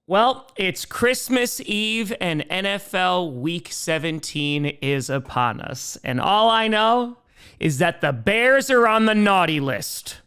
Well, it's Christmas Eve and NFL Week 17 is upon us. And all I know is that the Bears are on the naughty list.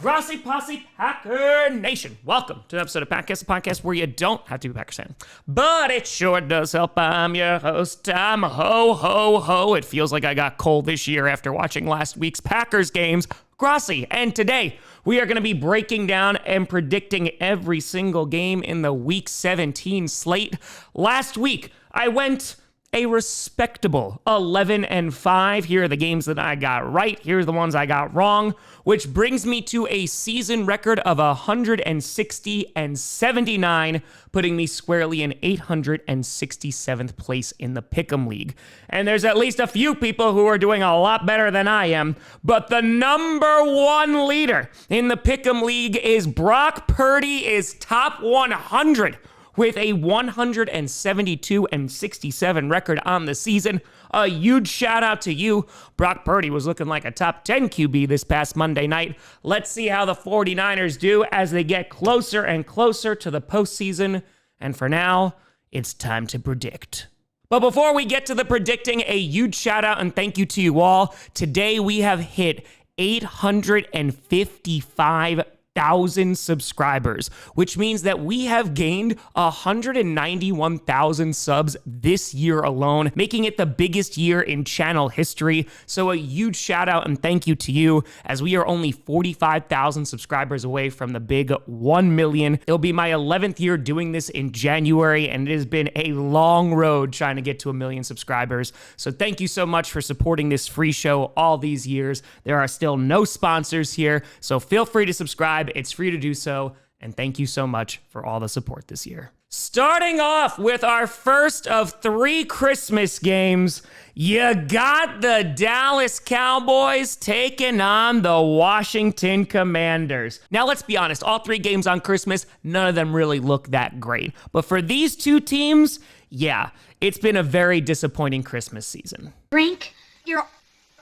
Grossi Posse Packer Nation. Welcome to an episode of Packcast, a podcast where you don't have to be a Packers fan. But it sure does help. I'm your host, Tom. Ho, ho, ho. It feels like I got cold this year after watching last week's Packers games. Grossi. And today, we are going to be breaking down and predicting every single game in the Week 17 slate. Last week, I went a respectable 11-5. Here are the games that I got right. Here's the ones I got wrong, which brings me to a season record of 160-79, putting me squarely in 867th place in the Pick'em League. And there's at least a few people who are doing a lot better than I am, but the number one leader in the Pick'em League is Brock Purdy is top 100. With a 172-67 record on the season. A huge shout out to you. Brock Purdy was looking like a top 10 QB this past Monday night. Let's see how the 49ers do as they get closer and closer to the postseason. And for now, it's time to predict. But before we get to the predicting, a huge shout out and thank you to you all. Today we have hit 855,000 subscribers, which means that we have gained 191,000 subs this year alone, making it the biggest year in channel history. So a huge shout out and thank you to you, as we are only 45,000 subscribers away from the big 1 million. It'll be my 11th year doing this in January, and it has been a long road trying to get to 1 million subscribers. So thank you so much for supporting this free show all these years. There are still no sponsors here, so feel free to subscribe. It's free to do so, and thank you so much for all the support this year. Starting off with our first of 3 Christmas games, you got the Dallas Cowboys taking on the Washington Commanders. Now, let's be honest, all 3 games on Christmas, none of them really look that great. But for these 2 teams, yeah, it's been a very disappointing Christmas season. Drink your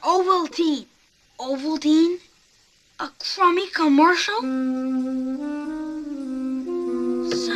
Ovaltine. Ovaltine? A crummy commercial? Son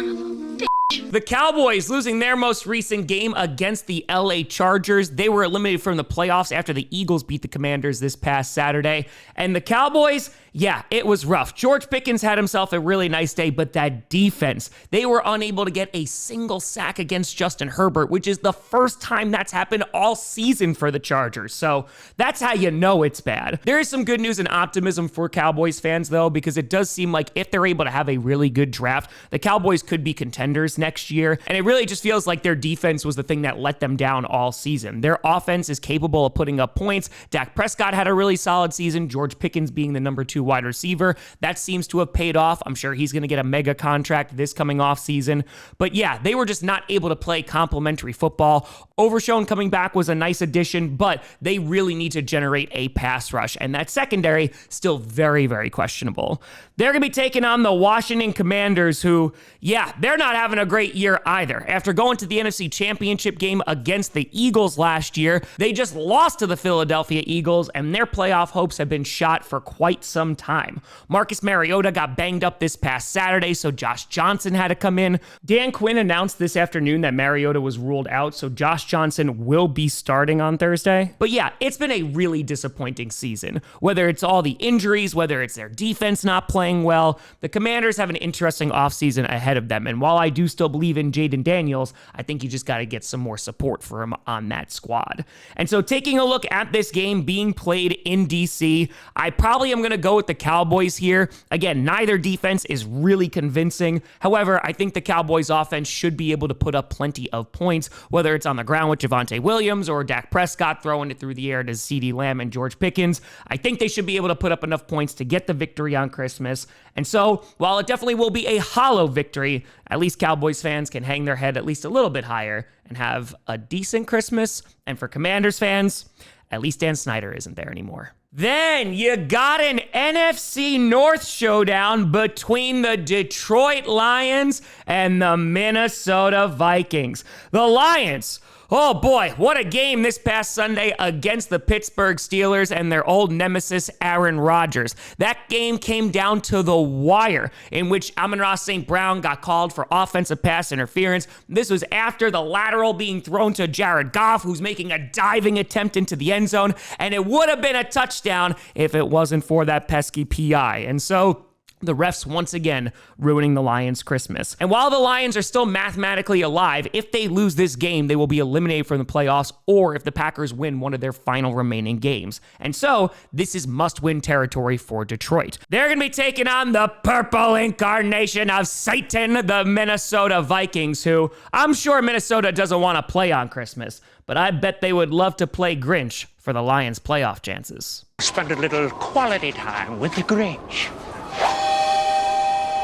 of a bitch. The Cowboys losing their most recent game against the LA Chargers. They were eliminated from the playoffs after the Eagles beat the Commanders this past Saturday. And the Cowboys, yeah, it was rough. George Pickens had himself a really nice day, but that defense, they were unable to get a single sack against Justin Herbert, which is the first time that's happened all season for the Chargers. So that's how you know it's bad. There is some good news and optimism for Cowboys fans, though, because it does seem like if they're able to have a really good draft, the Cowboys could be contenders next year. And it really just feels like their defense was the thing that let them down all season. Their offense is capable of putting up points. Dak Prescott had a really solid season. George Pickens being the number 2 wide receiver. That seems to have paid off. I'm sure he's going to get a mega contract this coming off season. But yeah, they were just not able to play complementary football. Overshown coming back was a nice addition, but they really need to generate a pass rush. And that secondary, still very, very questionable. They're going to be taking on the Washington Commanders, who, yeah, they're not having a great year either. After going to the NFC Championship game against the Eagles last year, they just lost to the Philadelphia Eagles, and their playoff hopes have been shot for quite some time. Marcus Mariota got banged up this past Saturday, so Josh Johnson had to come in. Dan Quinn announced this afternoon that Mariota was ruled out, so Josh Johnson will be starting on Thursday. But yeah, it's been a really disappointing season. Whether it's all the injuries, whether it's their defense not playing well, the Commanders have an interesting offseason ahead of them. And while I do still believe in Jaden Daniels, I think you just got to get some more support for him on that squad. And so taking a look at this game being played in DC, I probably am going to go with the Cowboys here. Again, neither defense is really convincing. However, I think the Cowboys offense should be able to put up plenty of points, whether it's on the ground with Javonte Williams or Dak Prescott throwing it through the air to CeeDee Lamb and George Pickens. I think they should be able to put up enough points to get the victory on Christmas. And so, while it definitely will be a hollow victory, at least Cowboys fans can hang their head at least a little bit higher and have a decent Christmas. And for Commanders fans, at least Dan Snyder isn't there anymore. Then you got an NFC North showdown between the Detroit Lions and the Minnesota Vikings. The Lions, oh boy, what a game this past Sunday against the Pittsburgh Steelers and their old nemesis, Aaron Rodgers. That game came down to the wire, in which Amon-Ra St. Brown got called for offensive pass interference. This was after the lateral being thrown to Jared Goff, who's making a diving attempt into the end zone, and it would have been a touchdown if it wasn't for that pesky PI. And so the refs once again ruining the Lions' Christmas. And while the Lions are still mathematically alive, if they lose this game, they will be eliminated from the playoffs, or if the Packers win one of their final remaining games. And so this is must-win territory for Detroit. They're going to be taking on the purple incarnation of Satan, the Minnesota Vikings, who I'm sure Minnesota doesn't want to play on Christmas, but I bet they would love to play Grinch for the Lions' playoff chances. Spend a little quality time with the Grinch.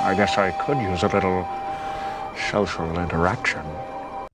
I guess I could use a little social interaction.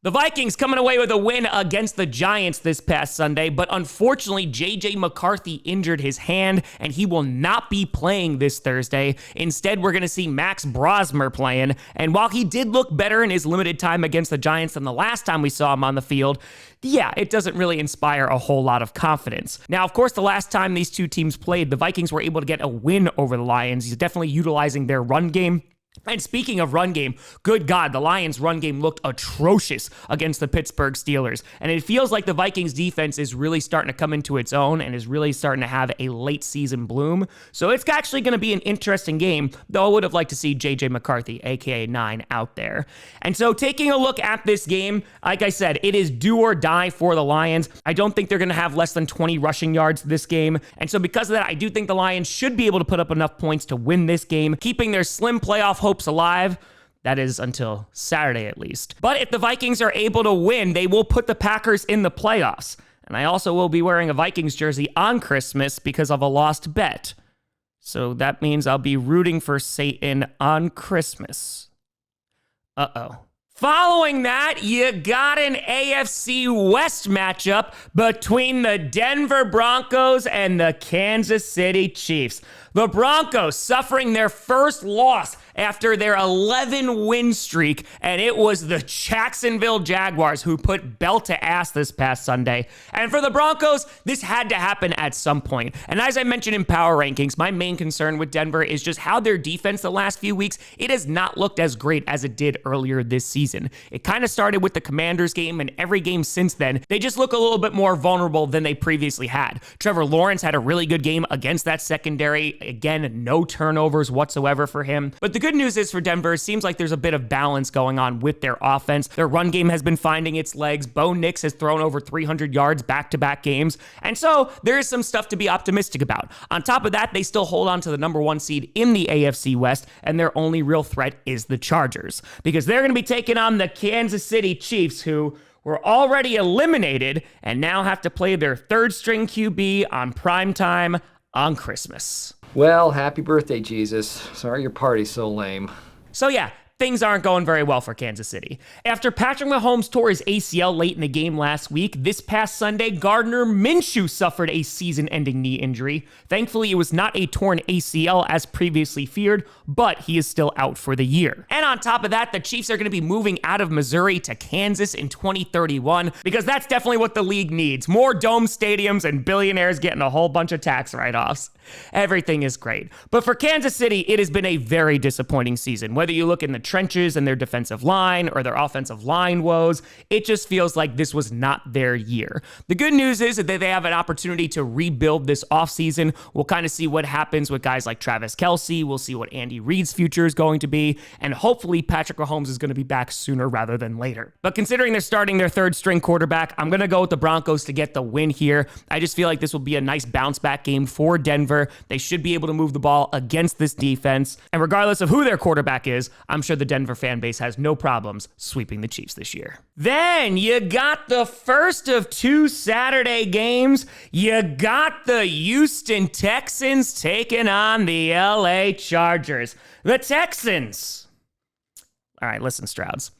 The Vikings coming away with a win against the Giants this past Sunday, but unfortunately, J.J. McCarthy injured his hand, and he will not be playing this Thursday. Instead, we're going to see Max Brosmer playing, and while he did look better in his limited time against the Giants than the last time we saw him on the field, yeah, it doesn't really inspire a whole lot of confidence. Now, of course, the last time these two teams played, the Vikings were able to get a win over the Lions. He's definitely utilizing their run game. And speaking of run game, good God, the Lions' run game looked atrocious against the Pittsburgh Steelers. And it feels like the Vikings' defense is really starting to come into its own and is really starting to have a late season bloom. So it's actually going to be an interesting game, though I would have liked to see J.J. McCarthy, aka 9, out there. And so taking a look at this game, like I said, it is do or die for the Lions. I don't think they're going to have less than 20 rushing yards this game. And so because of that, I do think the Lions should be able to put up enough points to win this game, keeping their slim playoff hopes alive. That is until Saturday at least. But if the Vikings are able to win, they will put the Packers in the playoffs. And I also will be wearing a Vikings jersey on Christmas because of a lost bet. So that means I'll be rooting for Satan on Christmas. Uh-oh. Following that, you got an AFC West matchup between the Denver Broncos and the Kansas City Chiefs. The Broncos suffering their first loss after their 11-win streak, and it was the Jacksonville Jaguars who put belt to ass this past Sunday. And for the Broncos, this had to happen at some point. And as I mentioned in Power Rankings, my main concern with Denver is just how their defense the last few weeks, it has not looked as great as it did earlier this season. It kind of started with the Commanders game, and every game since then, they just look a little bit more vulnerable than they previously had. Trevor Lawrence had a really good game against that secondary. Again, no turnovers whatsoever for him. But the good news is for Denver, it seems like there's a bit of balance going on with their offense. Their run game has been finding its legs. Bo Nix has thrown over 300 yards back-to-back games. And so there is some stuff to be optimistic about. On top of that, they still hold on to the number 1 seed in the AFC West, and their only real threat is the Chargers, because they're going to be taking on the Kansas City Chiefs, who were already eliminated and now have to play their third-string QB on primetime on Christmas. Well, happy birthday, Jesus. Sorry your party's so lame. So yeah, things aren't going very well for Kansas City. After Patrick Mahomes tore his ACL late in the game last week, this past Sunday, Gardner Minshew suffered a season-ending knee injury. Thankfully, it was not a torn ACL as previously feared, but he is still out for the year. And on top of that, the Chiefs are going to be moving out of Missouri to Kansas in 2031, because that's definitely what the league needs. More dome stadiums and billionaires getting a whole bunch of tax write-offs. Everything is great. But for Kansas City, it has been a very disappointing season. Whether you look in the trenches and their defensive line or their offensive line woes, it just feels like this was not their year. The good news is that they have an opportunity to rebuild this offseason. We'll kind of see what happens with guys like Travis Kelce. We'll see what Andy Reid's future is going to be. And hopefully Patrick Mahomes is going to be back sooner rather than later. But considering they're starting their third-string quarterback, I'm going to go with the Broncos to get the win here. I just feel like this will be a nice bounce-back game for Denver. They should be able to move the ball against this defense. And regardless of who their quarterback is, I'm sure the Denver fan base has no problems sweeping the Chiefs this year. Then you got the first of 2 Saturday games. You got the Houston Texans taking on the LA Chargers. The Texans. All right, listen, Strouds.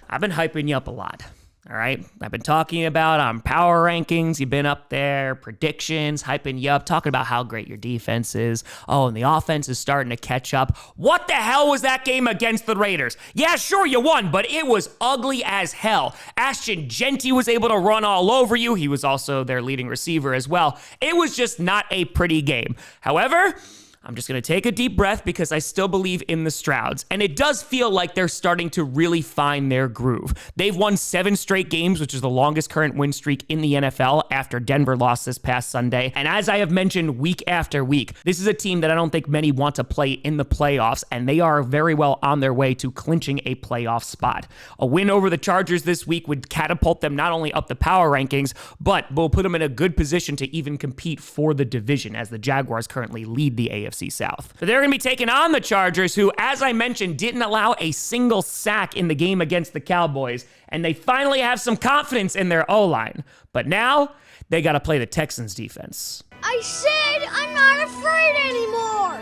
I've been hyping you up a lot. All right, I've been talking about on power rankings. You've been up there, predictions, hyping you up, talking about how great your defense is. Oh, and the offense is starting to catch up. What the hell was that game against the Raiders? Yeah, sure, you won, but it was ugly as hell. Ashton Jeanty was able to run all over you. He was also their leading receiver as well. It was just not a pretty game. However, I'm just going to take a deep breath because I still believe in the Strouds. And it does feel like they're starting to really find their groove. They've won 7 straight games, which is the longest current win streak in the NFL after Denver lost this past Sunday. And as I have mentioned week after week, this is a team that I don't think many want to play in the playoffs, and they are very well on their way to clinching a playoff spot. A win over the Chargers this week would catapult them not only up the power rankings, but will put them in a good position to even compete for the division, as the Jaguars currently lead the AFC South. So they're going to be taking on the Chargers, who, as I mentioned, didn't allow a single sack in the game against the Cowboys, and they finally have some confidence in their O-line. But now, they got to play the Texans defense. I said I'm not afraid anymore!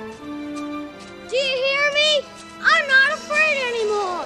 Do you hear me? I'm not afraid anymore!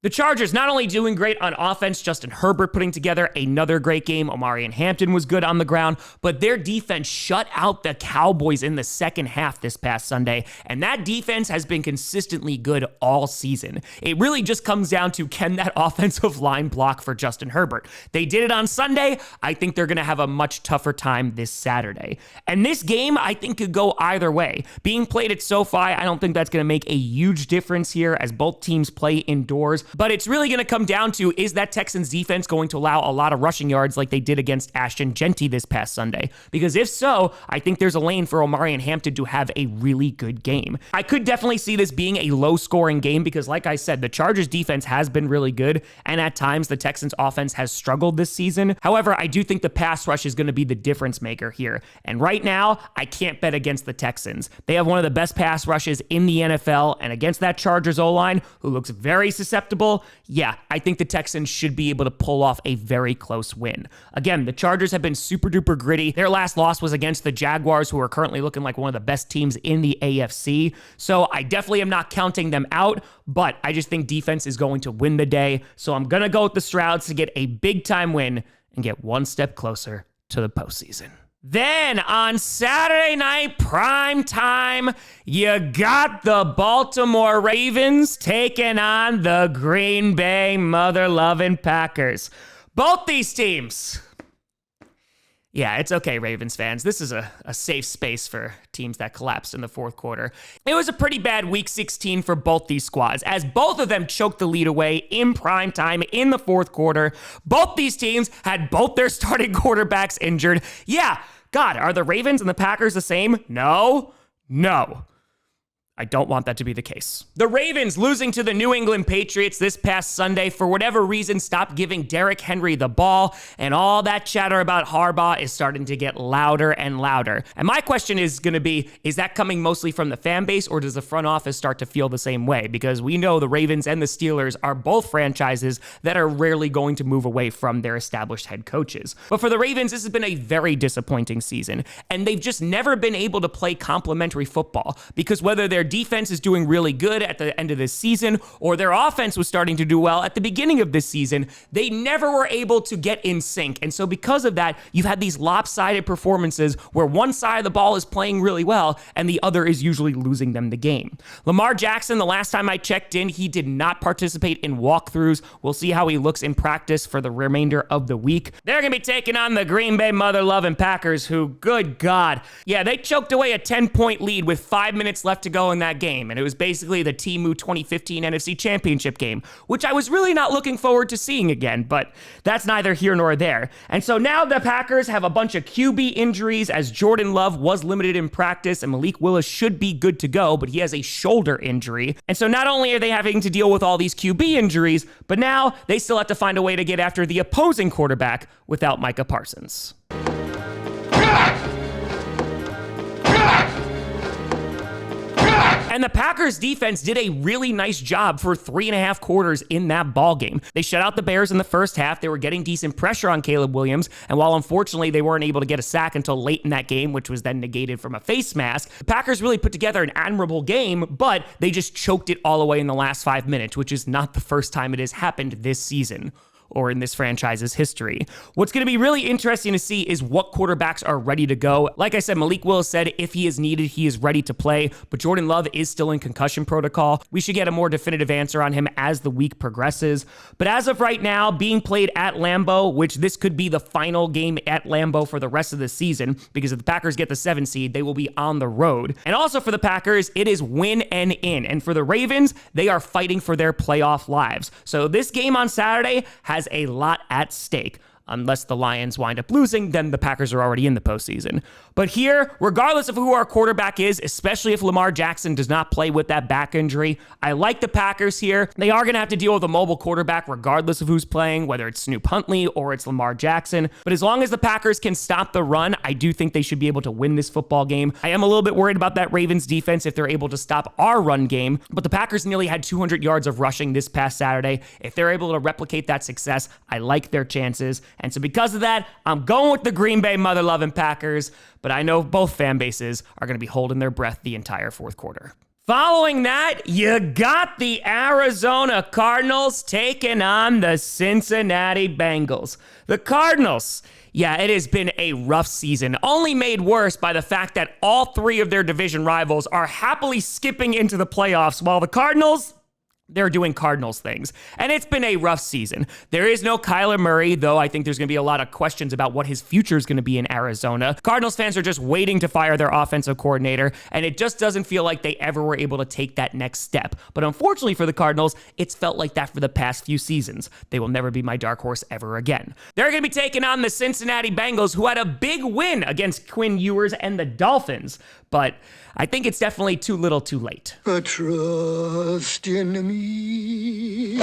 The Chargers not only doing great on offense, Justin Herbert putting together another great game, Omarion Hampton was good on the ground, but their defense shut out the Cowboys in the second half this past Sunday, and that defense has been consistently good all season. It really just comes down to, can that offensive line block for Justin Herbert? They did it on Sunday. I think they're going to have a much tougher time this Saturday. And this game, I think, could go either way. Being played at SoFi, I don't think that's going to make a huge difference here as both teams play indoors. But it's really going to come down to, is that Texans defense going to allow a lot of rushing yards like they did against Ashton Jeanty this past Sunday? Because if so, I think there's a lane for Omarion Hampton to have a really good game. I could definitely see this being a low-scoring game because, like I said, the Chargers defense has been really good, and at times the Texans offense has struggled this season. However, I do think the pass rush is going to be the difference maker here. And right now, I can't bet against the Texans. They have one of the best pass rushes in the NFL, and against that Chargers O-line, who looks very susceptible, yeah, I think the Texans should be able to pull off a very close win. Again, the Chargers have been super duper gritty. Their last loss was against the Jaguars, who are currently looking like one of the best teams in the AFC. So I definitely am not counting them out, but I just think defense is going to win the day. So I'm going to go with the Strouds to get a big time win and get one step closer to the postseason. Then on Saturday night prime time, you got the Baltimore Ravens taking on the Green Bay mother-loving Packers. Both these teams. Yeah, it's okay, Ravens fans. This is a safe space for teams that collapsed in the fourth quarter. It was a pretty bad Week 16 for both these squads, as both of them choked the lead away in prime time in the fourth quarter. Both these teams had both their starting quarterbacks injured. Yeah, God, are the Ravens and the Packers the same? No. I don't want that to be the case. The Ravens losing to the New England Patriots this past Sunday, for whatever reason, stopped giving Derrick Henry the ball, and all that chatter about Harbaugh is starting to get louder and louder. And my question is going to be, is that coming mostly from the fan base, or does the front office start to feel the same way? Because we know the Ravens and the Steelers are both franchises that are rarely going to move away from their established head coaches. But for the Ravens, this has been a very disappointing season, and they've just never been able to play complementary football, because whether their defense is doing really good at the end of this season, or their offense was starting to do well at the beginning of this season, they never were able to get in sync. And so because of that, you've had these lopsided performances where one side of the ball is playing really well and the other is usually losing them the game. Lamar Jackson, the last time I checked in, he did not participate in walkthroughs. We'll see how he looks in practice for the remainder of the week. They're going to be taking on the Green Bay mother-loving Packers, who, good God, yeah, they choked away a 10-point lead with 5 minutes left to go in that game. And it was basically the Temu 2015 NFC Championship game, which I was really not looking forward to seeing again, but that's neither here nor there. And so now the Packers have a bunch of QB injuries, as Jordan Love was limited in practice and Malik Willis should be good to go, but he has a shoulder injury. And so not only are they having to deal with all these QB injuries, but now they still have to find a way to get after the opposing quarterback without Micah Parsons. And the Packers defense did a really nice job for 3.5 quarters in that ball game. They shut out the Bears in the first half. They were getting decent pressure on Caleb Williams, and while unfortunately they weren't able to get a sack until late in that game, which was then negated from a face mask, the Packers really put together an admirable game, but they just choked it all away in the last 5 minutes, which is not the first time it has happened this season or in this franchise's history. What's going to be really interesting to see is what quarterbacks are ready to go. Like I said, Malik Willis said if he is needed, he is ready to play, but Jordan Love is still in concussion protocol. We should get a more definitive answer on him as the week progresses. But as of right now, being played at Lambeau, which this could be the final game at Lambeau for the rest of the season, because if the Packers get the 7 seed, they will be on the road. And also for the Packers, it is win and in. And for the Ravens, they are fighting for their playoff lives. So this game on Saturday has a lot at stake. Unless the Lions wind up losing, then the Packers are already in the postseason. But here, regardless of who our quarterback is, especially if Lamar Jackson does not play with that back injury, I like the Packers here. They are going to have to deal with a mobile quarterback regardless of who's playing, whether it's Snoop Huntley or it's Lamar Jackson. But as long as the Packers can stop the run, I do think they should be able to win this football game. I am a little bit worried about that Ravens defense if they're able to stop our run game, but the Packers nearly had 200 yards of rushing this past Saturday. If they're able to replicate that success, I like their chances. And so because of that, I'm going with the Green Bay mother-loving Packers, but I know both fan bases are going to be holding their breath the entire fourth quarter. Following that, you got the Arizona Cardinals taking on the Cincinnati Bengals. The Cardinals, yeah, it has been a rough season, only made worse by the fact that all 3 of their division rivals are happily skipping into the playoffs, while the Cardinals, they're doing Cardinals things. And it's been a rough season. There is no Kyler Murray, though I think there's going to be a lot of questions about what his future is going to be in Arizona. Cardinals fans are just waiting to fire their offensive coordinator, and it just doesn't feel like they ever were able to take that next step. But unfortunately for the Cardinals, it's felt like that for the past few seasons. They will never be my dark horse ever again. They're going to be taking on the Cincinnati Bengals, who had a big win against Quinn Ewers and the Dolphins. But I think it's definitely too little too late. Trust in me.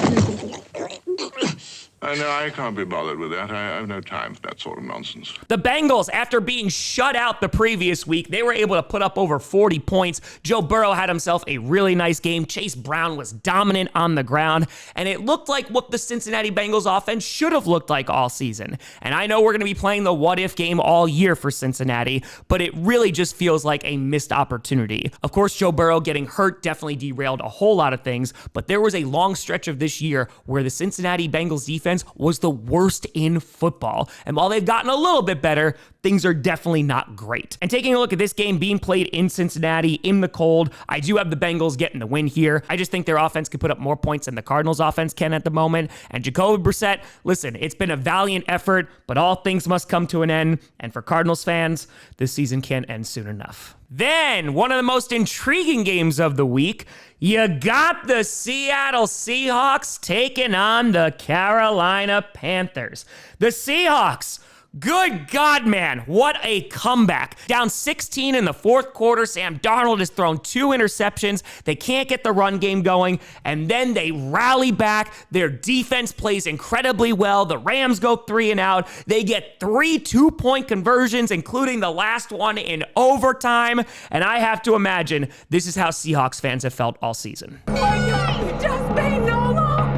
No, I can't be bothered with that. I have no time for that sort of nonsense. The Bengals, after being shut out the previous week, they were able to put up over 40 points. Joe Burrow had himself a really nice game. Chase Brown was dominant on the ground, and it looked like what the Cincinnati Bengals offense should have looked like all season. And I know we're going to be playing the what-if game all year for Cincinnati, but it really just feels like a missed opportunity. Of course, Joe Burrow getting hurt definitely derailed a whole lot of things, but there was a long stretch of this year where the Cincinnati Bengals defense was the worst in football. And while they've gotten a little bit better, things are definitely not great. And taking a look at this game being played in Cincinnati in the cold, I do have the Bengals getting the win here. I just think their offense could put up more points than the Cardinals offense can at the moment. And Jacoby Brissett, listen, it's been a valiant effort, but all things must come to an end. And for Cardinals fans, this season can't end soon enough. Then, one of the most intriguing games of the week, you got the Seattle Seahawks taking on the Carolina Panthers. The Seahawks, good God, man, what a comeback. Down 16 in the fourth quarter, Sam Darnold has thrown 2 interceptions. They can't get the run game going, and then they rally back. Their defense plays incredibly well. The Rams go 3 and out. They get 3 2-point conversions, including the last one in overtime, and I have to imagine this is how Seahawks fans have felt all season. Oh my God, you just made Nola!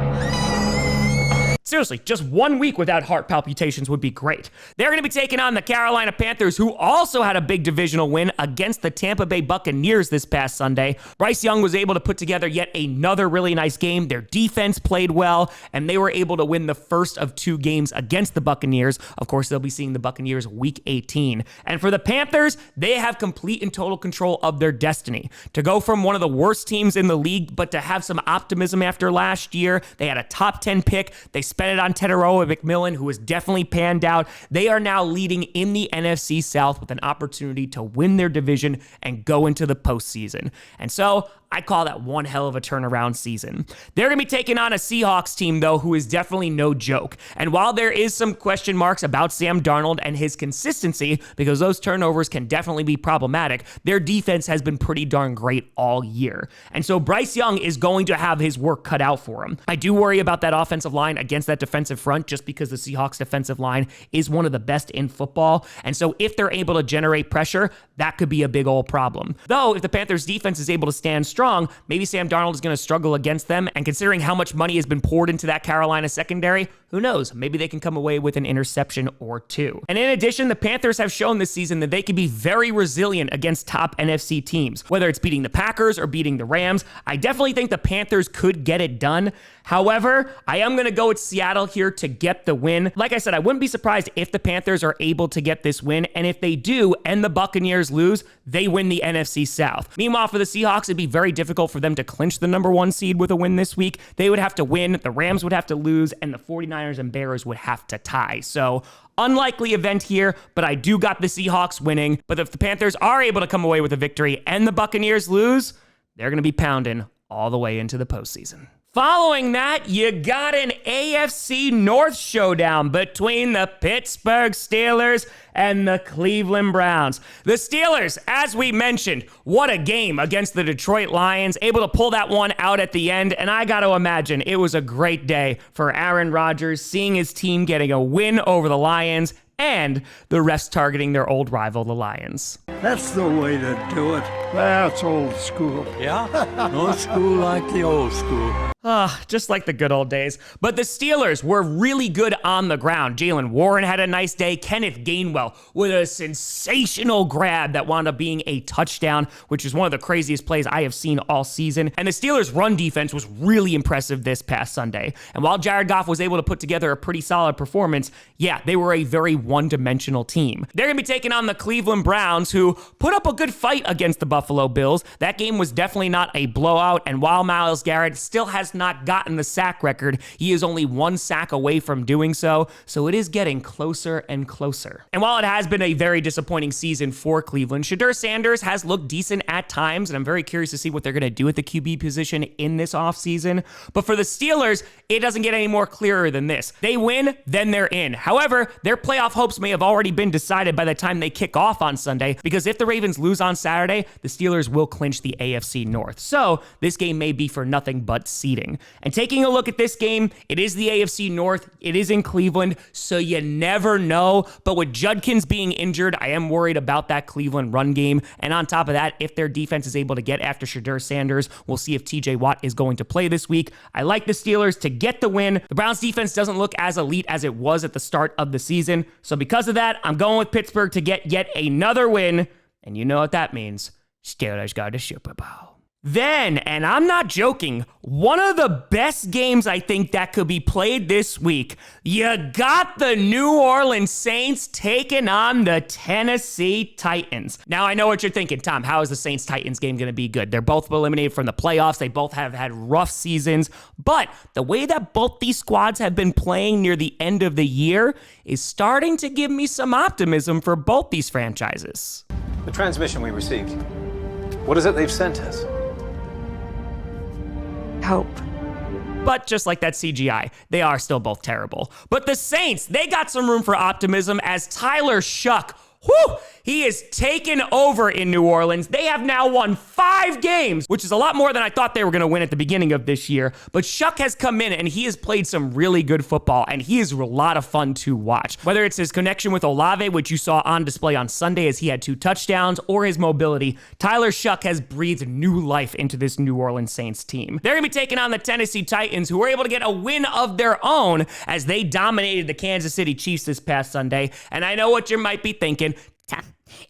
Seriously, just 1 week without heart palpitations would be great. They're going to be taking on the Carolina Panthers, who also had a big divisional win against the Tampa Bay Buccaneers this past Sunday. Bryce Young was able to put together yet another really nice game. Their defense played well, and they were able to win the first of 2 games against the Buccaneers. Of course, they'll be seeing the Buccaneers week 18. And for the Panthers, they have complete and total control of their destiny. To go from one of the worst teams in the league, but to have some optimism after last year, they had a top 10 pick. They spent it on Teteroa McMillan, who has definitely panned out. They are now leading in the NFC South with an opportunity to win their division and go into the postseason. And so I call that one hell of a turnaround season. They're going to be taking on a Seahawks team, though, who is definitely no joke. And while there is some question marks about Sam Darnold and his consistency, because those turnovers can definitely be problematic, their defense has been pretty darn great all year. And so Bryce Young is going to have his work cut out for him. I do worry about that offensive line against that defensive front, just because the Seahawks defensive line is one of the best in football. And so if they're able to generate pressure, that could be a big old problem. Though, if the Panthers defense is able to stand strong, maybe Sam Darnold is going to struggle against them. And considering how much money has been poured into that Carolina secondary, who knows? Maybe they can come away with an interception or two. And in addition, the Panthers have shown this season that they can be very resilient against top NFC teams, whether it's beating the Packers or beating the Rams. I definitely think the Panthers could get it done. However, I am going to go with Seattle here to get the win. Like I said, I wouldn't be surprised if the Panthers are able to get this win. And if they do and the Buccaneers lose, they win the NFC South. Meanwhile, for the Seahawks, it'd be very difficult for them to clinch the number 1 seed with a win this week. They would have to win, the Rams would have to lose, and the 49ers and Bears would have to tie. So unlikely event here, but I do got the Seahawks winning. But if the Panthers are able to come away with a victory and the Buccaneers lose, they're going to be pounding all the way into the postseason. Following that, you got an AFC North showdown between the Pittsburgh Steelers and the Cleveland Browns. The Steelers, as we mentioned, what a game against the Detroit Lions, able to pull that one out at the end, and I got to imagine it was a great day for Aaron Rodgers, seeing his team getting a win over the Lions and the refs targeting their old rival, the Lions. That's the way to do it. That's old school. Yeah? No school like the old school. Just like the good old days. But the Steelers were really good on the ground. Jaylen Warren had a nice day. Kenneth Gainwell with a sensational grab that wound up being a touchdown, which is one of the craziest plays I have seen all season. And the Steelers' run defense was really impressive this past Sunday. And while Jared Goff was able to put together a pretty solid performance, yeah, they were a very one-dimensional team. They're going to be taking on the Cleveland Browns, who put up a good fight against the Buffalo Bills. That game was definitely not a blowout. And while Myles Garrett still has not gotten the sack record, he is only 1 sack away from doing so, so it is getting closer and closer. And while it has been a very disappointing season for Cleveland, Shedeur Sanders has looked decent at times, and I'm very curious to see what they're going to do at the QB position in this offseason. But for the Steelers, it doesn't get any more clearer than this. They win, then they're in. However, their playoff hopes may have already been decided by the time they kick off on Sunday, because if the Ravens lose on Saturday, the Steelers will clinch the AFC North. So this game may be for nothing but seeding. And taking a look at this game, it is the AFC North. It is in Cleveland, so you never know. But with Judkins being injured, I am worried about that Cleveland run game. And on top of that, if their defense is able to get after Shedeur Sanders, we'll see if TJ Watt is going to play this week. I like the Steelers to get the win. The Browns defense doesn't look as elite as it was at the start of the season. So because of that, I'm going with Pittsburgh to get yet another win. And you know what that means. Steelers got a Super Bowl. Then, and I'm not joking, one of the best games I think that could be played this week, you got the New Orleans Saints taking on the Tennessee Titans. Now, I know what you're thinking, Tom, how is the Saints-Titans game going to be good? They're both eliminated from the playoffs. They both have had rough seasons. But the way that both these squads have been playing near the end of the year is starting to give me some optimism for both these franchises. The transmission we received, what is it they've sent us? Hope. But just like that CGI, they are still both terrible. But the Saints, they got some room for optimism as Tyler Shuck, he is taken over in New Orleans. They have now won 5 games, which is a lot more than I thought they were going to win at the beginning of this year. But Shuck has come in and he has played some really good football, and he is a lot of fun to watch. Whether it's his connection with Olave, which you saw on display on Sunday as he had 2 touchdowns, or his mobility, Tyler Shuck has breathed new life into this New Orleans Saints team. They're going to be taking on the Tennessee Titans, who were able to get a win of their own as they dominated the Kansas City Chiefs this past Sunday. And I know what you might be thinking.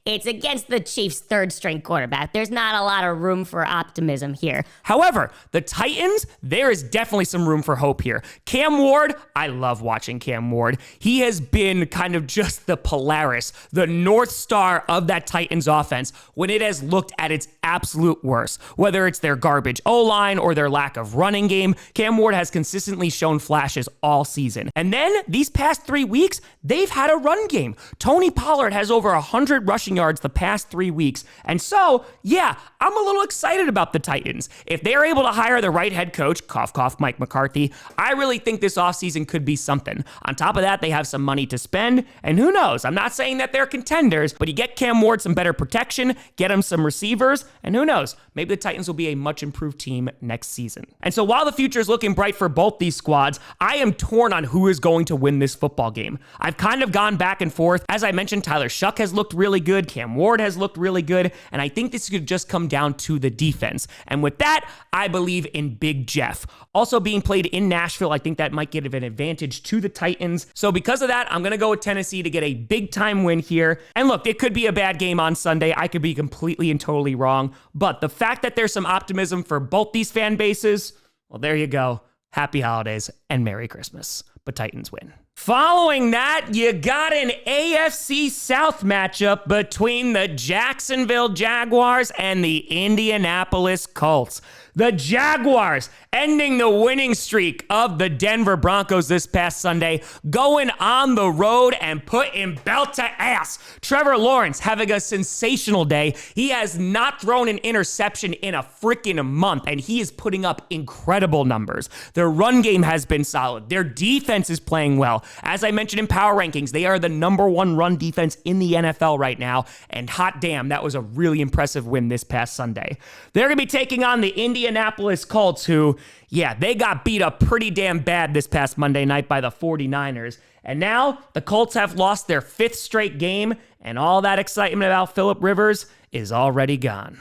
It's against the Chiefs' third-string quarterback. There's not a lot of room for optimism here. However, the Titans, there is definitely some room for hope here. Cam Ward, I love watching Cam Ward. He has been kind of just the Polaris, the North Star of that Titans offense when it has looked at its absolute worst. Whether it's their garbage O-line or their lack of running game, Cam Ward has consistently shown flashes all season. And then, these past 3 weeks, they've had a run game. Tony Pollard has over 100 rushing yards the past 3 weeks. And so, yeah, I'm a little excited about the Titans. If they're able to hire the right head coach, cough, cough, Mike McCarthy, I really think this offseason could be something. On top of that, they have some money to spend, and who knows? I'm not saying that they're contenders, but you get Cam Ward some better protection, get him some receivers, and who knows? Maybe the Titans will be a much improved team next season. And so while the future is looking bright for both these squads, I am torn on who is going to win this football game. I've kind of gone back and forth. As I mentioned, Tyler Shuck has looked really good. Cam Ward has looked really good. And I think this could just come down to the defense. And with that, I believe in Big Jeff. Also being played in Nashville, I think that might give an advantage to the Titans. So because of that, I'm going to go with Tennessee to get a big-time win here. And look, it could be a bad game on Sunday. I could be completely and totally wrong. But the fact that there's some optimism for both these fan bases, well, there you go. Happy holidays and Merry Christmas. But Titans win. Following that, you got an AFC South matchup between the Jacksonville Jaguars and the Indianapolis Colts. The Jaguars ending the winning streak of the Denver Broncos this past Sunday, going on the road and putting belt to ass. Trevor Lawrence having a sensational day. He has not thrown an interception in a freaking month, and he is putting up incredible numbers. Their run game has been solid. Their defense is playing well. As I mentioned in power rankings, they are the #1 run defense in the NFL right now, and hot damn, that was a really impressive win this past Sunday. They're going to be taking on the Indianapolis Colts, who, yeah, they got beat up pretty damn bad this past Monday night by the 49ers. And now the Colts have lost their 5th straight game, and all that excitement about Phillip Rivers is already gone.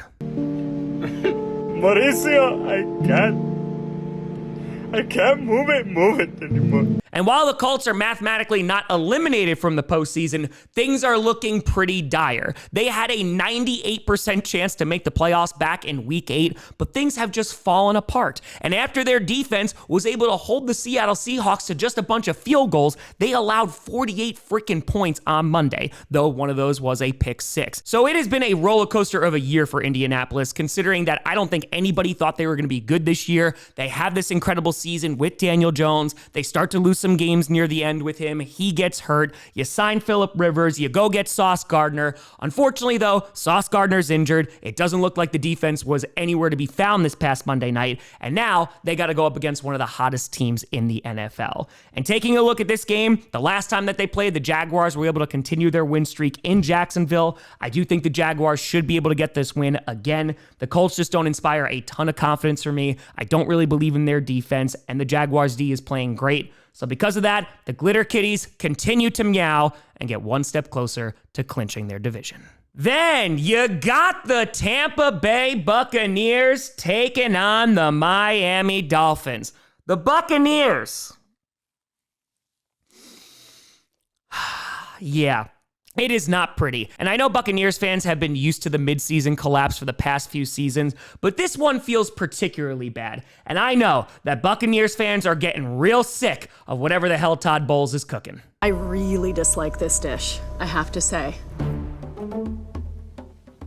Mauricio, I can't move it anymore. And while the Colts are mathematically not eliminated from the postseason, things are looking pretty dire. They had a 98% chance to make the playoffs back in week 8, but things have just fallen apart. And after their defense was able to hold the Seattle Seahawks to just a bunch of field goals, they allowed 48 freaking points on Monday, though one of those was a pick 6. So it has been a roller coaster of a year for Indianapolis, considering that I don't think anybody thought they were going to be good this year. They have this incredible season with Daniel Jones. They start to lose some games near the end with him. He gets hurt. You sign Phillip Rivers. You go get Sauce Gardner. Unfortunately, though, Sauce Gardner's injured. It doesn't look like the defense was anywhere to be found this past Monday night. And now they got to go up against one of the hottest teams in the NFL. And taking a look at this game, the last time that they played, the Jaguars were able to continue their win streak in Jacksonville. I do think the Jaguars should be able to get this win again. The Colts just don't inspire a ton of confidence for me. I don't really believe in their defense, and the Jaguars D is playing great. So because of that, the Glitter Kitties continue to meow and get one step closer to clinching their division. Then you got the Tampa Bay Buccaneers taking on the Miami Dolphins. The Buccaneers. Yeah. It is not pretty. And I know Buccaneers fans have been used to the midseason collapse for the past few seasons, but this one feels particularly bad. And I know that Buccaneers fans are getting real sick of whatever the hell Todd Bowles is cooking. I really dislike this dish, I have to say.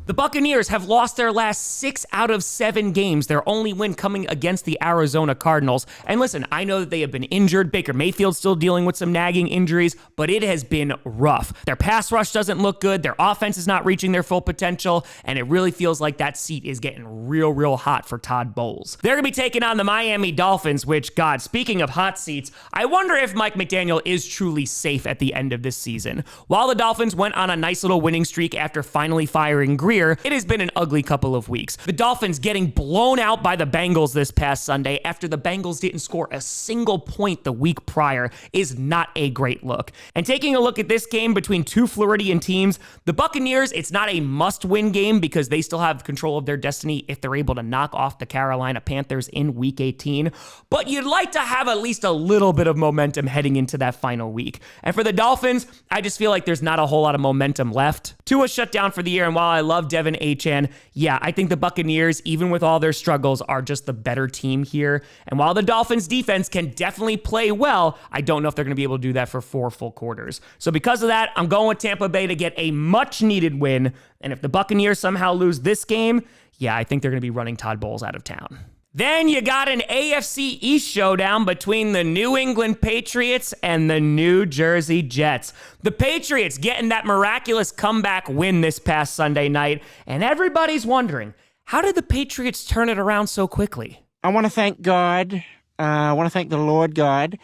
The Buccaneers have lost their last 6 out of 7 games, their only win coming against the Arizona Cardinals. And listen, I know that they have been injured. Baker Mayfield's still dealing with some nagging injuries, but it has been rough. Their pass rush doesn't look good. Their offense is not reaching their full potential, and it really feels like that seat is getting real hot for Todd Bowles. They're going to be taking on the Miami Dolphins, which, God, speaking of hot seats, I wonder if Mike McDaniel is truly safe at the end of this season. While the Dolphins went on a nice little winning streak after finally firing Greer, it has been an ugly couple of weeks. The Dolphins getting blown out by the Bengals this past Sunday after the Bengals didn't score a single point the week prior is not a great look. And taking a look at this game between two Floridian teams, the Buccaneers, it's not a must-win game because they still have control of their destiny if they're able to knock off the Carolina Panthers in Week 18. But you'd like to have at least a little bit of momentum heading into that final week. And for the Dolphins, I just feel like there's not a whole lot of momentum left. Tua shut down for the year, and while I love Devin Achane, yeah, I think the Buccaneers, even with all their struggles, are just the better team here. And while the Dolphins defense can definitely play well, I don't know if they're going to be able to do that for 4 full quarters. So because of that, I'm going with Tampa Bay to get a much needed win. And if the Buccaneers somehow lose this game, yeah, I think they're going to be running Todd Bowles out of town. Then you got an AFC East showdown between the New England Patriots and the New Jersey Jets. The Patriots getting that miraculous comeback win this past Sunday night, and everybody's wondering, how did the Patriots turn it around so quickly? I want to thank God. I want to thank the Lord God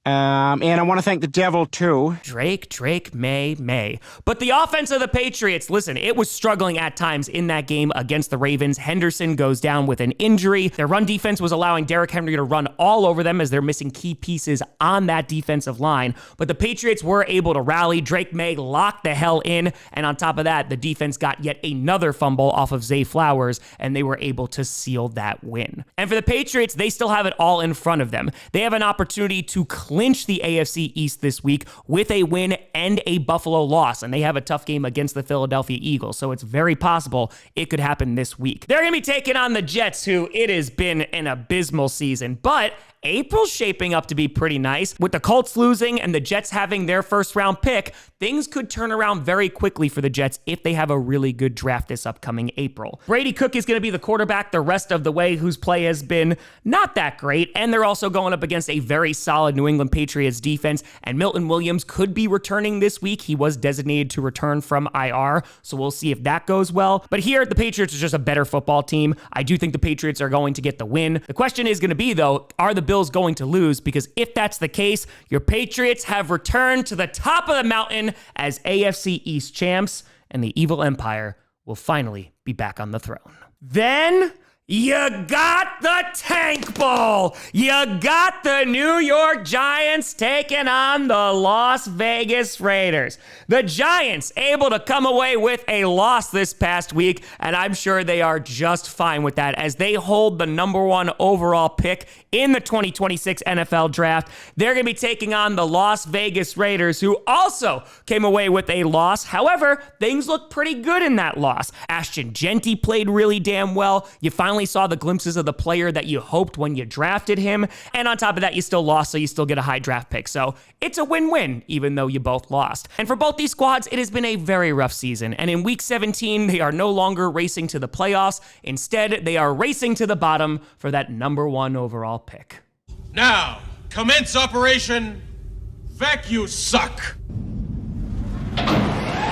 And I want to thank the devil, too. Drake, May. But the offense of the Patriots, listen, it was struggling at times in that game against the Ravens. Henderson goes down with an injury. Their run defense was allowing Derrick Henry to run all over them as they're missing key pieces on that defensive line. But the Patriots were able to rally. Drake May locked the hell in. And on top of that, the defense got yet another fumble off of Zay Flowers, and they were able to seal that win. And for the Patriots, they still have it all in front of them. They have an opportunity to clinch the AFC East this week with a win and a Buffalo loss, and they have a tough game against the Philadelphia Eagles, so it's very possible it could happen this week. They're going to be taking on the Jets, who it has been an abysmal season, but April's shaping up to be pretty nice. With the Colts losing and the Jets having their first round pick, things could turn around very quickly for the Jets if they have a really good draft this upcoming April. Brady Cook is going to be the quarterback the rest of the way, whose play has been not that great, and they're also going up against a very solid New England Patriots defense, and Milton Williams could be returning this week. He was designated to return from IR, so we'll see if that goes well. But here, the Patriots are just a better football team. I do think the Patriots are going to get the win. The question is going to be, though, are the Bills going to lose? Because if that's the case, your Patriots have returned to the top of the mountain as AFC East champs, and the evil empire will finally be back on the throne. Then you got the Tank Bowl. You got the New York Giants taking on the Las Vegas Raiders. The Giants able to come away with a loss this past week, and I'm sure they are just fine with that as they hold the #1 overall pick in the 2026 NFL Draft. They're going to be taking on the Las Vegas Raiders, who also came away with a loss. However, things look pretty good in that loss. Ashton Genty played really damn well. You finally saw the glimpses of the player that you hoped when you drafted him. And on top of that, you still lost, so you still get a high draft pick. So it's a win-win, even though you both lost. And for both these squads, it has been a very rough season. And in week 17, they are no longer racing to the playoffs. Instead, they are racing to the bottom for that #1 overall pick. Now, commence Operation Vac You Suck.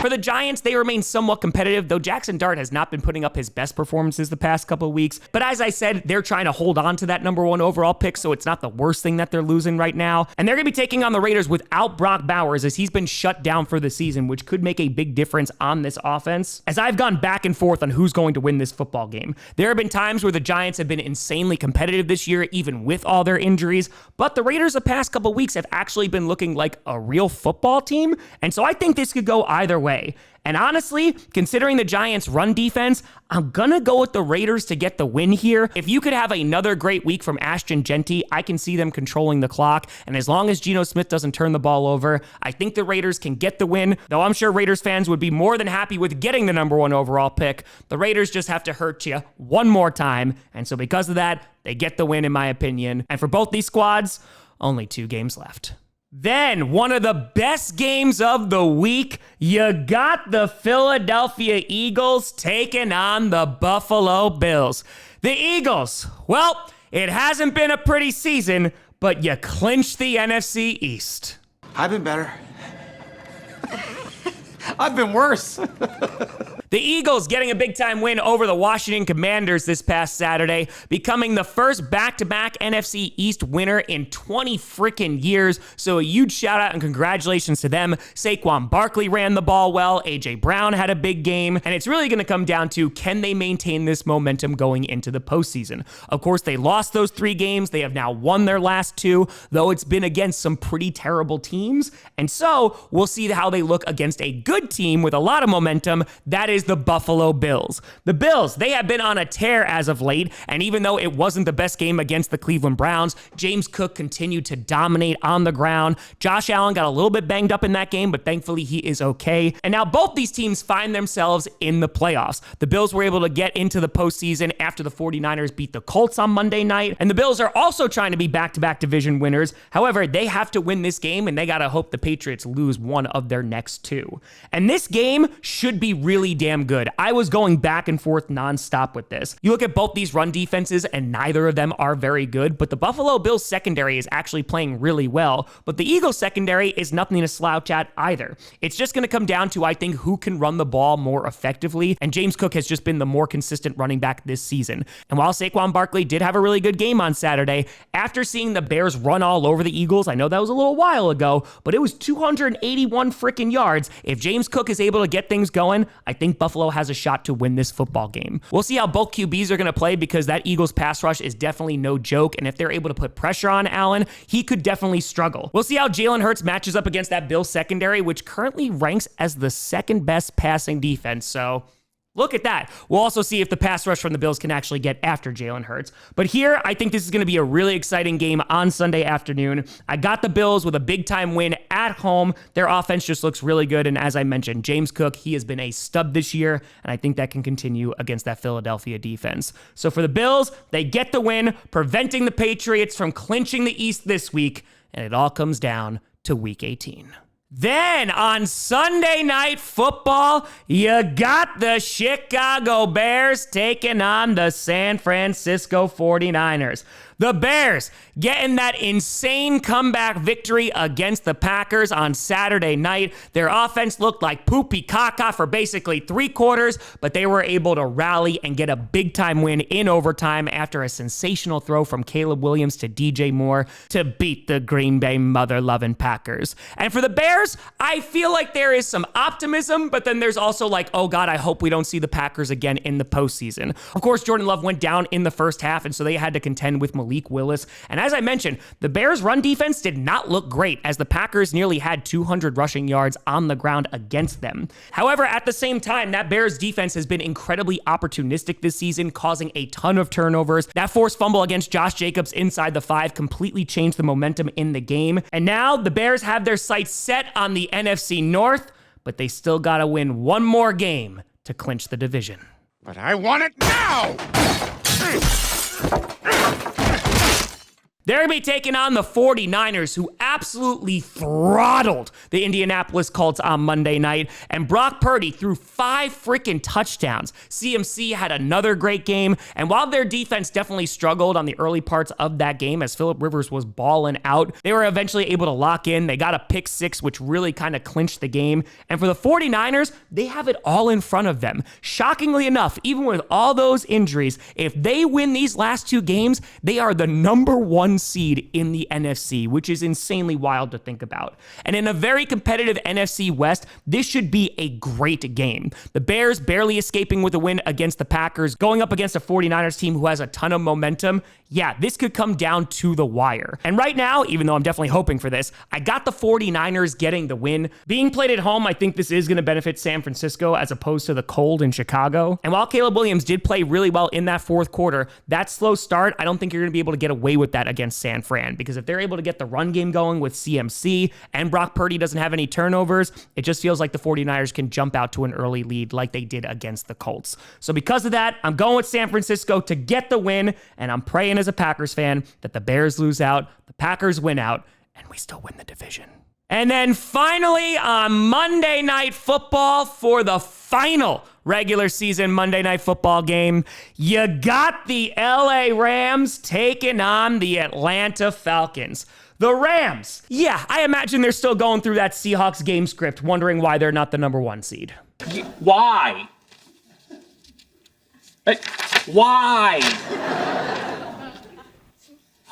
For the Giants, they remain somewhat competitive, though Jackson Dart has not been putting up his best performances the past couple of weeks. But as I said, they're trying to hold on to that #1 overall pick, so it's not the worst thing that they're losing right now. And they're going to be taking on the Raiders without Brock Bowers, as he's been shut down for the season, which could make a big difference on this offense. As I've gone back and forth on who's going to win this football game, there have been times where the Giants have been insanely competitive this year, even with all their injuries. But the Raiders the past couple of weeks have actually been looking like a real football team. And so I think this could go either way. And honestly, considering the Giants' run defense, I'm gonna go with the Raiders to get the win here. If you could have another great week from Ashton Genty, I can see them controlling the clock. And as long as Geno Smith doesn't turn the ball over, I think the Raiders can get the win. Though I'm sure Raiders fans would be more than happy with getting the #1 overall pick. The Raiders just have to hurt you one more time. And so because of that, they get the win in my opinion. And for both these squads, only 2 games left. Then, one of the best games of the week, you got the Philadelphia Eagles taking on the Buffalo Bills. The Eagles, well, it hasn't been a pretty season, but you clinched the NFC East. I've been better. I've been worse. The Eagles getting a big-time win over the Washington Commanders this past Saturday, becoming the first back-to-back NFC East winner in 20 freaking years. So a huge shout-out and congratulations to them. Saquon Barkley ran the ball well. A.J. Brown had a big game. And it's really going to come down to, can they maintain this momentum going into the postseason? Of course, they lost those 3 games. They have now won their last 2, though it's been against some pretty terrible teams. And so we'll see how they look against a good team with a lot of momentum. That is the Buffalo Bills. The Bills, they have been on a tear as of late, and even though it wasn't the best game against the Cleveland Browns, James Cook continued to dominate on the ground. Josh Allen got a little bit banged up in that game, but thankfully he is okay. And now both these teams find themselves in the playoffs. The Bills were able to get into the postseason after the 49ers beat the Colts on Monday night, and the Bills are also trying to be back-to-back division winners. However, they have to win this game, and they gotta hope the Patriots lose one of their next 2. And this game should be really damn good. I was going back and forth nonstop with this. You look at both these run defenses and neither of them are very good, but the Buffalo Bills secondary is actually playing really well, but the Eagles secondary is nothing to slouch at either. It's just going to come down to, I think, who can run the ball more effectively, and James Cook has just been the more consistent running back this season. And while Saquon Barkley did have a really good game on Saturday, after seeing the Bears run all over the Eagles, I know that was a little while ago, but it was 281 freaking yards. If James Cook is able to get things going, I think Buffalo has a shot to win this football game. We'll see how both QBs are going to play because that Eagles pass rush is definitely no joke, and if they're able to put pressure on Allen, he could definitely struggle. We'll see how Jalen Hurts matches up against that Bills secondary, which currently ranks as the second best passing defense, so look at that. We'll also see if the pass rush from the Bills can actually get after Jalen Hurts. But here, I think this is going to be a really exciting game on Sunday afternoon. I got the Bills with a big-time win at home. Their offense just looks really good. And as I mentioned, James Cook, he has been a stud this year, and I think that can continue against that Philadelphia defense. So for the Bills, they get the win, preventing the Patriots from clinching the East this week, and it all comes down to Week 18. Then on Sunday Night Football, you got the Chicago Bears taking on the San Francisco 49ers. The Bears getting that insane comeback victory against the Packers on Saturday night. Their offense looked like poopy caca for basically 3 quarters, but they were able to rally and get a big-time win in overtime after a sensational throw from Caleb Williams to DJ Moore to beat the Green Bay mother-loving Packers. And for the Bears, I feel like there is some optimism, but then there's also like, oh God, I hope we don't see the Packers again in the postseason. Of course, Jordan Love went down in the first half, and so they had to contend with Malik Willis. And as I mentioned, the Bears' run defense did not look great as the Packers nearly had 200 rushing yards on the ground against them. However, at the same time, that Bears defense has been incredibly opportunistic this season, causing a ton of turnovers. That forced fumble against Josh Jacobs inside the 5 completely changed the momentum in the game. And now the Bears have their sights set on the NFC North, but they still got to win one more game to clinch the division. But I want it now! They're going to be taking on the 49ers, who absolutely throttled the Indianapolis Colts on Monday night. And Brock Purdy threw 5 freaking touchdowns. CMC had another great game. And while their defense definitely struggled on the early parts of that game as Phillip Rivers was balling out, they were eventually able to lock in. They got a pick 6, which really kind of clinched the game. And for the 49ers, they have it all in front of them. Shockingly enough, even with all those injuries, if they win these last 2 games, they are the number 1 seed in the NFC, which is insanely wild to think about. And in a very competitive NFC West, this should be a great game. The Bears barely escaping with a win against the Packers, going up against a 49ers team who has a ton of momentum. Yeah, this could come down to the wire. And right now, even though I'm definitely hoping for this, I got the 49ers getting the win. Being played at home, I think this is going to benefit San Francisco as opposed to the cold in Chicago. And while Caleb Williams did play really well in that 4th quarter, that slow start, I don't think you're going to be able to get away with that against San Fran, because if they're able to get the run game going with CMC and Brock Purdy doesn't have any turnovers, it just feels like the 49ers can jump out to an early lead like they did against the Colts. So because of that, I'm going with San Francisco to get the win, and I'm praying as a Packers fan that the Bears lose out, the Packers win out, and we still win the division. And then finally on Monday Night Football, for the final regular season Monday Night Football game, you got the LA Rams taking on the Atlanta Falcons. The Rams, yeah, I imagine they're still going through that Seahawks game script, wondering why they're not the number 1 seed. Why? Why?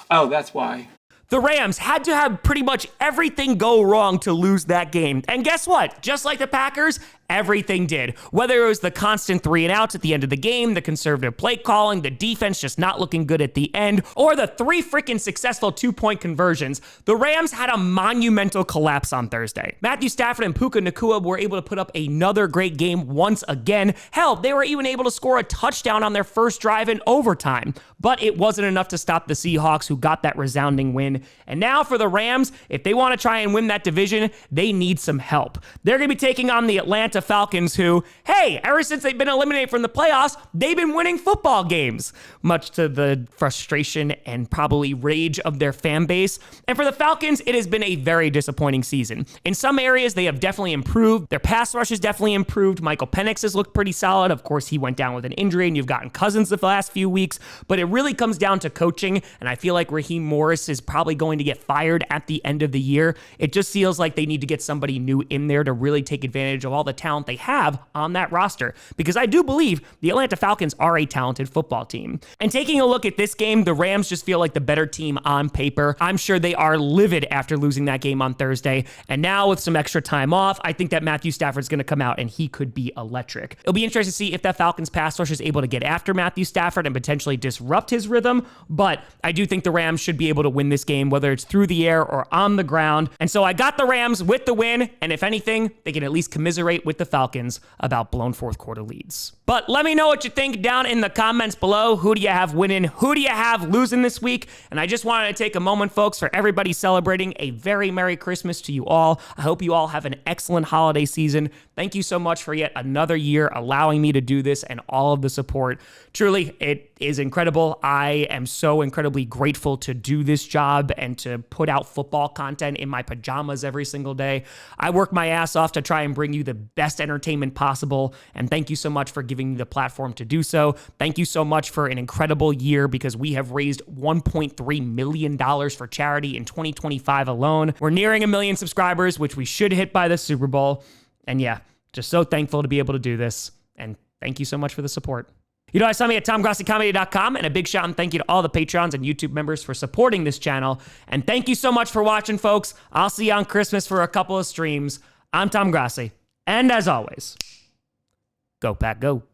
Oh, that's why. The Rams had to have pretty much everything go wrong to lose that game. And guess what? Just like the Packers, everything did. Whether it was the constant 3 and outs at the end of the game, the conservative play calling, the defense just not looking good at the end, or the 3 freaking successful 2-point conversions, the Rams had a monumental collapse on Thursday. Matthew Stafford and Puka Nacua were able to put up another great game once again. Hell, they were even able to score a touchdown on their first drive in overtime. But it wasn't enough to stop the Seahawks, who got that resounding win. And now for the Rams, if they want to try and win that division, they need some help. They're going to be taking on the Atlanta Atlanta Falcons who, hey, ever since they've been eliminated from the playoffs, they've been winning football games, much to the frustration and probably rage of their fan base. And for the Falcons, it has been a very disappointing season. In some areas, they have definitely improved. Their pass rush has definitely improved. Michael Penix has looked pretty solid. Of course, he went down with an injury, and you've gotten Cousins the last few weeks. But it really comes down to coaching, and I feel like Raheem Morris is probably going to get fired at the end of the year. It just feels like they need to get somebody new in there to really take advantage of all the talent they have on that roster, because I do believe the Atlanta Falcons are a talented football team. And taking a look at this game, the Rams just feel like the better team on paper. I'm sure they are livid after losing that game on Thursday, and now with some extra time off, I think that Matthew Stafford's going to come out and he could be electric. It'll be interesting to see if that Falcons pass rush is able to get after Matthew Stafford and potentially disrupt his rhythm, but I do think the Rams should be able to win this game, whether it's through the air or on the ground. And so I got the Rams with the win, and if anything, they can at least commiserate with the Falcons about blown fourth quarter leads. But let me know what you think down in the comments below. Who do you have winning? Who do you have losing this week? And I just wanted to take a moment, folks, for everybody celebrating a very Merry Christmas to you all. I hope you all have an excellent holiday season. Thank you so much for yet another year allowing me to do this and all of the support. Truly, it is incredible. I am so incredibly grateful to do this job and to put out football content in my pajamas every single day. I work my ass off to try and bring you the best entertainment possible, and thank you so much for giving me the platform to do so. Thank you so much for an incredible year, because we have raised $1.3 million for charity in 2025 alone. We're nearing 1 million subscribers, which we should hit by the Super Bowl. And yeah, just so thankful to be able to do this, and thank you so much for the support. You know, I saw me at TomGrossiComedy.com, and a big shout and thank you to all the Patreons and YouTube members for supporting this channel. And thank you so much for watching, folks. I'll see you on Christmas for a couple of streams. I'm Tom Grossi, and as always, go Pack Go.